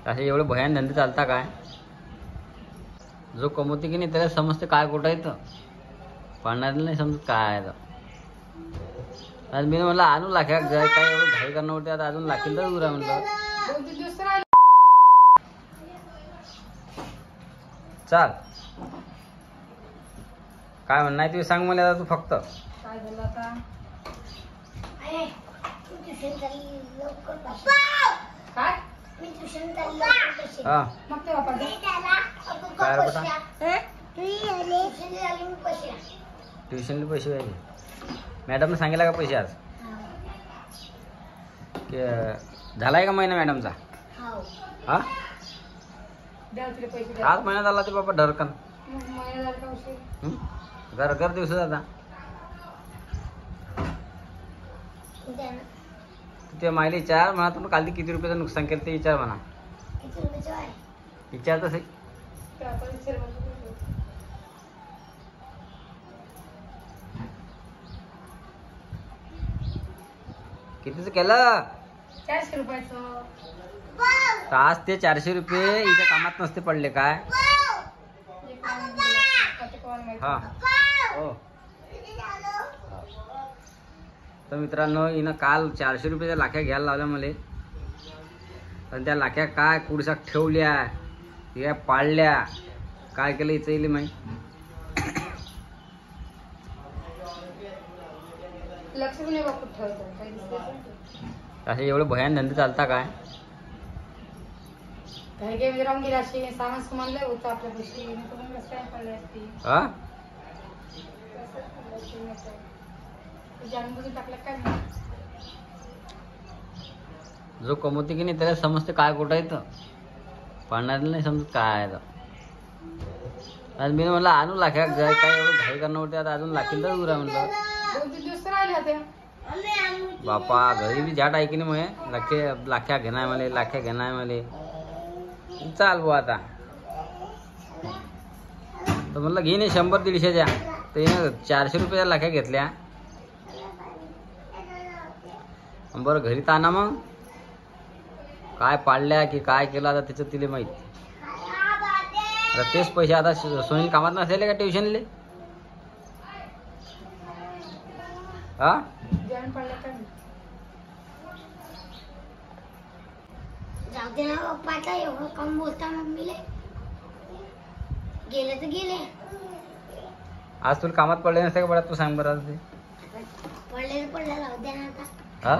असे एवढे भयान धंदे चालता काय? जो कमवते की नाही त्याला समजते काय कुठं येतं, पाळणाऱ्याला नाही समजत काय आहे. आज मी म्हणलं आणू लाख्या काय एवढं घाई करणं होते, आता अजून लाखेल तर उरा म्हणलं. चाल काय म्हणणं आहे तुम्ही सांग मला आता तू फक्त. काय झालं आता? काय? हा मग ते वापर काय बेटा ट्युशनला पैसे पाहिजे. मॅडमने सांगितलं का पैसे आज की झालाय का महिना मॅडमचा? हा द्या तुला पैसे. आज महिन्यात आला ते बाबा ढरकन महिना का उशीर? घर दिवस आता ते माहिती विचार म्हणा. तुम्ही काल किती रुपयाचं नुकसान केलं ते विचार म्हणा. विचार तसे कितीच केलं? 400 रुपयाचं. आज ते 400 रुपये हिच्या कामात नसते पडले काय? हा हो. तर मित्रांनो हिनं काल 400 रुपयाच्या लाख्या घ्यायला लावल्या मला. पण त्या लाख्या काय कुडसात ठेवल्या, या पाळल्या, काय केलं हिचं इली माहीत. लक्ष पण ठेवतो. असे एवढे भयान धंदे चालता काय? काही काही राहून गेला असे सामान सुमान लय होतं आपल्या पैसे पडले असते. हा जानबुजून टाकलं काय? जो कमवते की नाही त्याला समजते काय कुठं येतं, पाळणाऱ्याला नाही समजत काय आहे. आज मी म्हणलं आणू लाख्या काय एवढं घाई करणं होते, आता अजून लाखेल तर उरा म्हणलं. 2-3 दिवस राहिले होते बापा. घरी बी झाट आहे की नाही मग लाख्या घेणार मला, लाख्या घेणार मला. चाल बुवा आता. तर म्हणलं घे नाही 100-150च्या, तर हिनं 400 रुपयाच्या लाख्या घेतल्या. बरं घरी ताना मग काय पाळल्या की काय केलं आता त्याचं तिला माहित. आता तेच पैसे आता सोनील कामात नसलेले का ट्युशनले? हा जेवण पडलं काय? जाऊ दे ना पप्पाचा एवढं कम बोलता मम्मीले. गेले तर गेले. आज तुला कामात पडले नसते का बरं? तू सांग बरं. आज पडले जाऊ दे ना आता. हा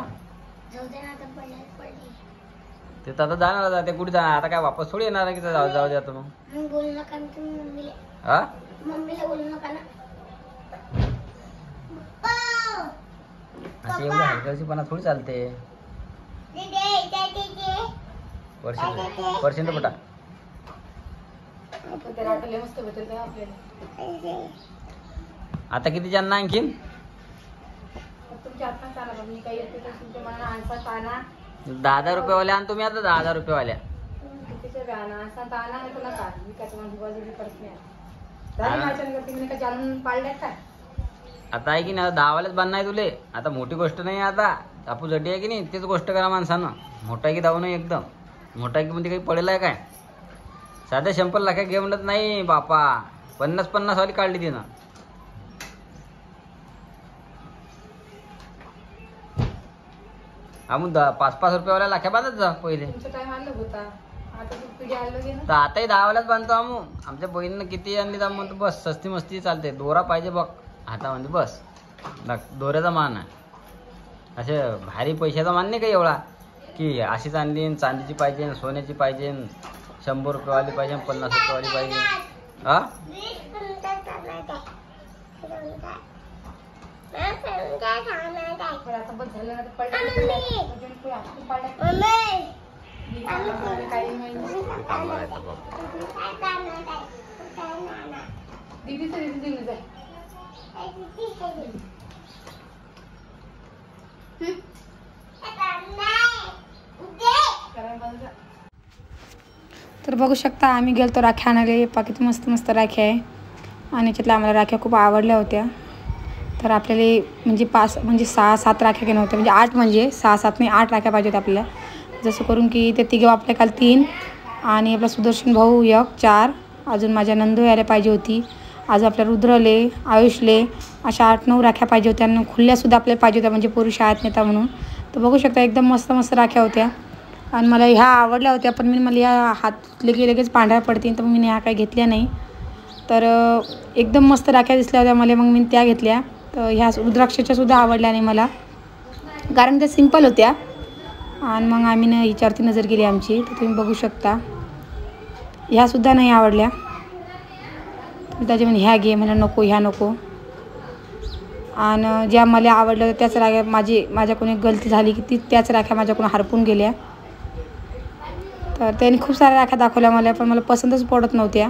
जाऊ दे ना आता. पडले ते तर आता जाणार जाते कुठे जाणार आता? काय वापस थोडी येणार की जाऊ जाऊ द्या मग. मग बोलू नका ना तुम्ही मम्मीले. हा मम्मीला बोलू नका ना. अशी एवढी हलगर्जीपणा थोडी चालते. पर्सेंट बटा मस्त भेटेल आपल्याला. आता किती जण आणखीन? तुमच्या हातात चाला. मी काही येते तर तुमच्या मनाला आणसा आणा. 10,000 रुपयेवाल्या आण तुम्ही. आता 10,000 रुपयेवाल्या कितीच्या व्याना असा आणा नाही तुला काय. मी काय तुम्हाला बाजूला करत नाही. झाली माझ्या करते मी काय जाणून पाळल्यात काय? आता आहे की नाही 10 वाल्याच बांधणार आहे तुले. आता मोठी गोष्ट नाही. आता आपू जडी आहे की नाही तेच गोष्ट करा माणसानं. मोठा की धावू नाही एकदम. मोठा की म्हणजे काही पडेल आहे काय? साध्या 100 लाख्या घे म्हणत नाही बापा. 50-50 वाली काढली तिनं. आम्ही 5-5 रुपयावाल्या लाख्या बांधत जा पहिले. तुमचं टाइम आलं होता. आता तू पिढी आलो गे ना. तर आताही 10 वाल्याच बांधतो आम्ही. आमच्या बहिणीनं किती आणली तर म्हणतो बस सस्ती मस्ती चालते. दोरा पाहिजे बघ हातामध्ये बस. दोऱ्याचा मान आहे. असे भारी पैशाचा मान नाही का एवढा की अशीच आणली. चांदीची पाहिजे, सोन्याची पाहिजे, 100 रुपयेवाली पाहिजे, 50 रुपयेवाली पाहिजे. हा आता बस झालं ना पडलं काही दीदीचं दीदी जाय. तर बघू शकता आम्ही गेलतो राख्या आणायला. पाकिट मस्त मस्त राख्या आहे आणि याच्यातल्या आम्हाला राख्या खूप आवडल्या होत्या. तर आपल्याला म्हणजे 6-7 राख्या घेणं होत्या. म्हणजे 8 म्हणजे 6-7 नाही 8 राख्या पाहिजे होत्या आपल्याला. जसं करून की ते तिघे आपल्या काल 3 आणि आपला सुदर्शन भाऊ एक 4, अजून माझ्या नंदू यायला पाहिजे होती, आज आपल्या रुद्रले, आयुषले अशा 8-9 राख्या पाहिजे होत्या आणि खुल्ल्यासुद्धा आपल्याला पाहिजे होत्या म्हणजे पोरी शाळेत नेता म्हणून. तर बघू शकता एकदम मस्त मस्त राख्या होत्या आणि मला ह्या आवडल्या होत्या, पण मी मला ह्या हातले की लगेच पांढऱ्या पडतील तर मग मी ह्या काही घेतल्या नाही. तर एकदम मस्त राख्या दिसल्या होत्या मला, मग मी त्या घेतल्या. तर ह्या रुद्राक्षाच्यासुद्धा आवडल्या नाही मला, कारण त्या सिंपल होत्या. आणि मग आम्ही ना हिच्यावरती नजर केली आमची, तर तुम्ही बघू शकता ह्यासुद्धा नाही आवडल्या. त्याच्यामध्ये ह्या घे मला नको, ह्या नको. आणि ज्या मला आवडल्या त्याच राख्या माझ्याकडून एक गलती झाली की त्याच राख्या माझ्याकडून हरपून गेल्या. तर त्यांनी खूप साऱ्या राख्या दाखवल्या मला, पण मला पसंतच पडत नव्हत्या,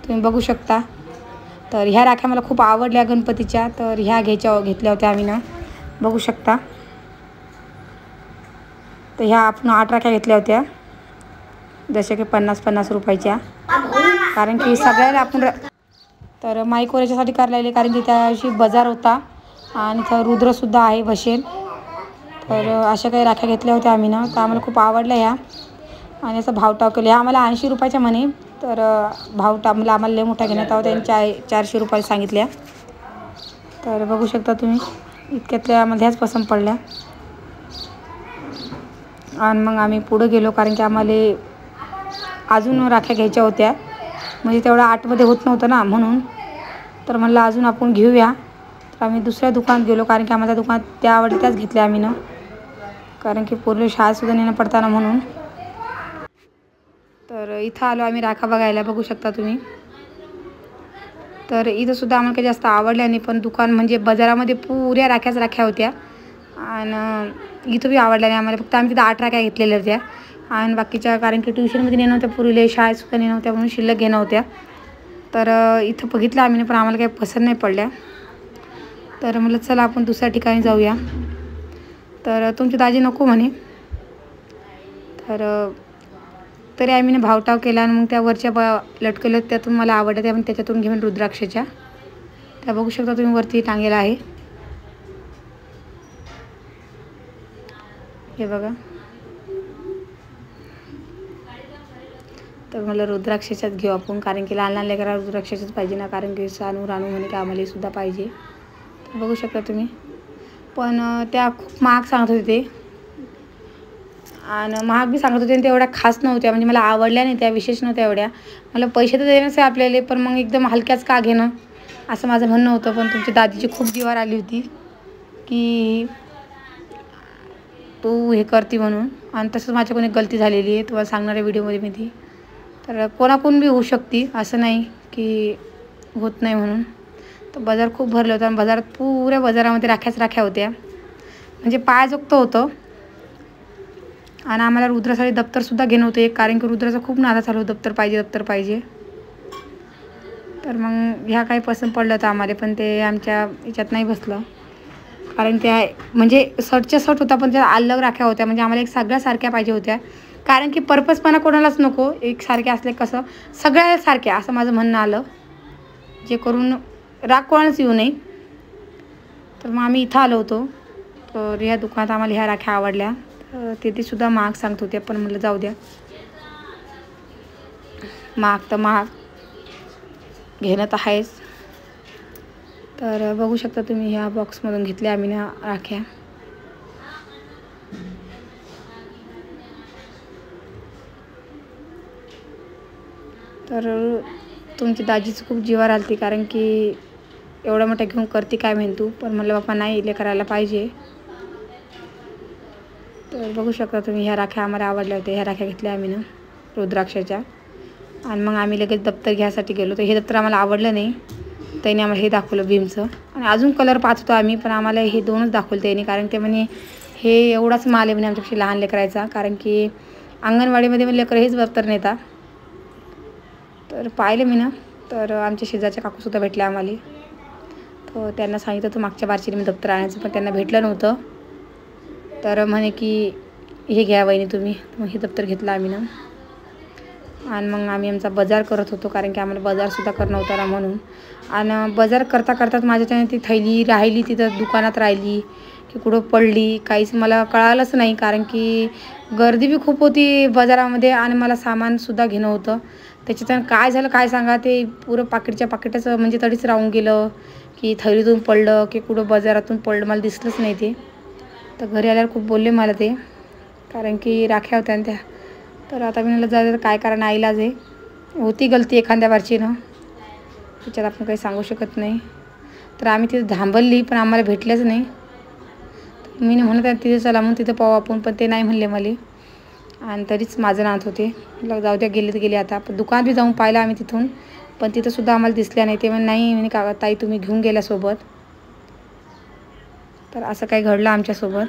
तुम्ही बघू शकता. तर ह्या राख्या मला खूप आवडल्या गणपतीच्या, तर ह्या घेतल्या होत्या आम्ही ना, बघू शकता. तर ह्या आपण 8 राख्या घेतल्या होत्या, जसे की 50-50 रुपयाच्या, कारण की सगळ्याला आपण तर माईकोर याच्यासाठी करायला लागले, कारण की त्या दिवशी बाजार होता आणि इथं रुद्रसुद्धा आहे बसेल. तर अशा काही राख्या घेतल्या होत्या आम्ही ना, तर आम्हाला खूप आवडल्या ह्या. आणि असं भावटाव केलं, ह्या आम्हाला 80 रुपयाच्या म्हणे. तर भावटाव आम्हाला लय मोठा घेण्यात आहोत, त्यांनी 400 रुपयाला सांगितल्या. तर बघू शकता तुम्ही इतक्यातल्या आम्हाला ह्याच पसंत पडल्या. आणि मग आम्ही पुढं गेलो, कारण की आम्हाला अजून राख्या घ्यायच्या होत्या, म्हणजे तेवढं 8मध्ये होत नव्हतं ना म्हणून. तर म्हणलं अजून आपण घेऊया. तर आम्ही दुसऱ्या दुकानात गेलो, कारण की आम्हाला दुकानात त्या आवडल्या त्याच घेतल्या आम्ही ना, कारण की पोरले शाळेतसुद्धा नेणं पडताना म्हणून. तर इथं आलो आम्ही राखा बघायला, बघू शकता तुम्ही. तर इथंसुद्धा आम्हाला काही जास्त आवडल्या नाही, पण दुकान म्हणजे बाजारामध्ये पुऱ्या राख्या होत्या आणि इथं बी आवडल्या नाही आम्हाला. फक्त आम्ही तिथं 8 राख्या घेतलेल्या होत्या आणि बाकीच्या, कारण की ट्युशनमध्ये नेणं होत्या पुरीले, शाळेतसुद्धा नेणं होत्या म्हणून शिल्लक घेणं होत्या. तर इथं बघितलं आम्ही, पण आम्हाला काही पसंत नाही पडल्या. तर म्हटलं चला आपण दुसऱ्या ठिकाणी जाऊया. तर तुमची दाजी नको म्हणे, तर तरी आम्ही ना भावटाव केला आणि मग त्या वरच्या लटकल्या त्यातून मला आवडल्या, त्या त्याच्यातून घेऊन रुद्राक्षाच्या त्या बघू शकता तुम्ही, वरती टांगेला आहे हे बघा. तर मला रुद्राक्षाच्याच घेऊ आपण, कारण की लहान लहान लेकराला रुद्राक्षाच्याच पाहिजे ना, कारण की रानू म्हणे की आम्हाला सुद्धा पाहिजे. तर बघू शकता तुम्ही, पण त्या खूप महाग सांगत होते ते, आणि महाग बी सांगत होते आणि ते एवढ्या खास नव्हत्या, म्हणजे मला आवडल्या नाही त्या, विशेष नव्हत्या एवढ्या. मला पैसे तर देणंच आहे आपल्याला, पण मग एकदम हलक्याच का घेणं असं माझं म्हणणं होतं. पण तुमची दादीची खूप जीवावर आली होती की तू हे करते म्हणून, आणि तसंच माझ्याकडून एक गलती झालेली आहे, तुम्हाला सांगणाऱ्या व्हिडिओमध्ये मी ती. तर कोणाकडून बी होऊ शकते, असं नाही की होत नाही म्हणून. तर बाजार खूप भरलं होतं आणि पुऱ्या बाजारामध्ये राख्या होत्या, म्हणजे पायाजोगतं होतं. आणि आम्हाला रुद्रासाठी दप्तरसुद्धा घेणं होतं एक, कारण की रुद्राचा खूप नादा चालू, दप्तर पाहिजे. तर मग ह्या काही पसंत पडलं होतं आम्हाला, पण ते आमच्या याच्यात नाही बसलं, कारण त्या म्हणजे शर्टच्या शर्ट होता, पण त्या अलग राख्या होत्या, म्हणजे आम्हाला एक सगळ्या सारख्या पाहिजे होत्या, कारण की पर्पजपणा कोणालाच नको, एक सारख्या असले कसं सगळ्या सारख्या असं माझं म्हणणं आलं, जे करून राग कोणालाच येऊ नये. तर मग आम्ही इथं आलो होतो. तर ह्या दुकानात आम्हाला ह्या राख्या आवडल्या. ते सुद्धा महाग सांगत होते, पण म्हटलं जाऊ द्या, महाग तर महाग घेणं तर आहेच. तर बघू शकता तुम्ही, ह्या बॉक्समधून घेतल्या आम्ही ना राख्या. तर तुमची दाजीच खूप जीवावर आली, कारण की एवढा मोठा घेऊन करते काय म्हणतो, पण म्हणलं बाप्पा नाही, इले करायला पाहिजे. तर बघू शकता तुम्ही, ह्या राख्या आम्हाला आवडल्या होत्या, ह्या राख्या घेतल्या आम्ही ना रुद्राक्षाच्या. आणि मग आम्ही लगेच दप्तर घ्यायसाठी गेलो. तर हे दप्तर आम्हाला आवडलं नाही, त्याने आम्हाला हे दाखवलं भीमचं, आणि अजून कलर पाहत होतो आम्ही, पण आम्हाला हे 2च दाखवलं त्याने, कारण ते म्हणे हे एवढाच माल आहे म्हणे आमच्यापेक्षा लहान लेकरायचा, कारण की अंगणवाडीमध्ये लेकरं हेच दप्तर नेतात. तर पाहिलं मी ना, तर आमच्या शेजारच्या काकूसुद्धा भेटल्या आम्हाला. तर त्यांना सांगितलं होतं मागच्या बारशीने मी दप्तर आणायचं, पण त्यांना भेटलं नव्हतं. तर म्हणे की हे घ्या वहिनी तुम्ही. मग हे दप्तर घेतलं आम्ही ना, आणि मग आम्ही आमचा बाजार करत होतो, कारण की आम्हाला बाजारसुद्धा करणं होता ना म्हणून. आणि बाजार करता माझ्याच्याने ती थैली राहिली तिथं दुकानात राहिली, की कुठं पडली, काहीच मला कळालंच नाही. कारण की गर्दी बी खूप होती बाजारामध्ये आणि मला सामानसुद्धा घेणं होतं. त्याच्यातून काय झालं काय सांगा, ते पुरं पाकिटच्या पाकिटच म्हणजे तडीच राहून गेलं, की थैलीतून पडलं की कुठं बाजारातून पडलं, मला दिसलंच नाही ते. तर घरी आल्यावर खूप बोलले मला ते, कारण की राख्या होत्या त्या. तर आता मी म्हणलं जाऊ दे, काय करा, नाईलाज आहे. होती गलती एखाद्या बारची ना, त्याच्यात आपण काही सांगू शकत नाही. तर आम्ही तिथे थांबवली पण आम्हाला भेटल्याच नाही. मी म्हणत आहे तिथे चला म्हणून तिथं पाहू आपण, पण ते नाही म्हणले मला. आणि तरीच माझं नात होते. म्हटलं जाऊ द्या, गेले तर गेले आता. पण दुकानात बी जाऊन पाहिलं आम्ही तिथून, पण तिथंसुद्धा आम्हाला दिसल्या नाही. ते नाही म्हणे का ताई तुम्ही घेऊन गेल्यासोबत. तर असं काही घडलं आमच्यासोबत.